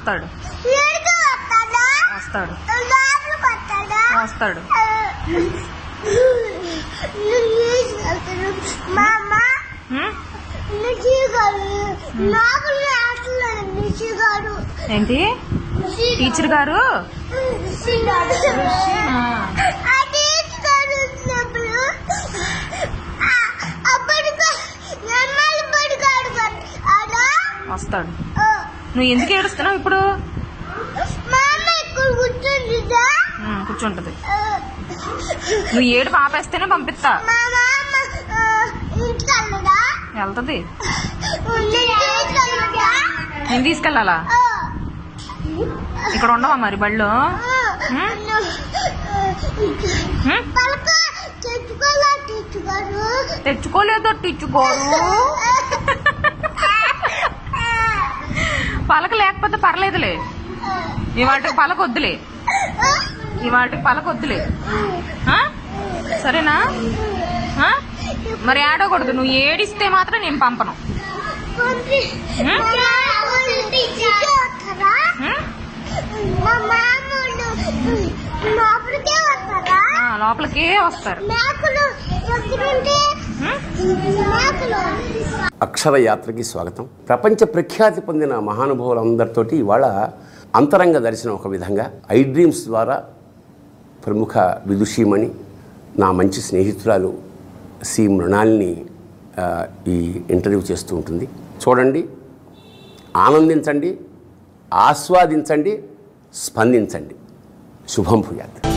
వస్తాడు వస్తాడు వస్తాడు. ఏంటి టీచర్ గారు? వస్తాడు. నువ్వు ఎందుకు ఏడుస్తున్నావు ఇప్పుడు? కూర్చుంటది. నువ్వు ఏడు పాపేస్తేనే పంపిస్తా. వెళ్తుంది. నేను తీసుకెళ్ళాలా? ఇక్కడ ఉండవా మరి బళ్ళు? తెచ్చుకోలేదో తెచ్చుకోరు. పలక లేకపోతే పర్లేదులే. ఇవాటికి పలక వద్దులే. ఇవాటికి పలక వద్దులే. సరేనా? మరి ఆడకూడదు. నువ్వు ఏడిస్తే మాత్రం నేను పంపను. లోపలికే వస్తారు. అక్షరయాత్రకి స్వాగతం. ప్రపంచ ప్రఖ్యాతి పొందిన మహానుభావులందరితోటి ఇవాళ అంతరంగ దర్శనం ఒక విధంగా ఐ డ్రీమ్స్ ద్వారా ప్రముఖ విదుషీమణి, నా మంచి స్నేహితురాలు సి మృణాల్ని ఈ ఇంటర్వ్యూ చేస్తూ ఉంటుంది. చూడండి, ఆనందించండి, ఆస్వాదించండి, స్పందించండి. శుభం భూయాత్.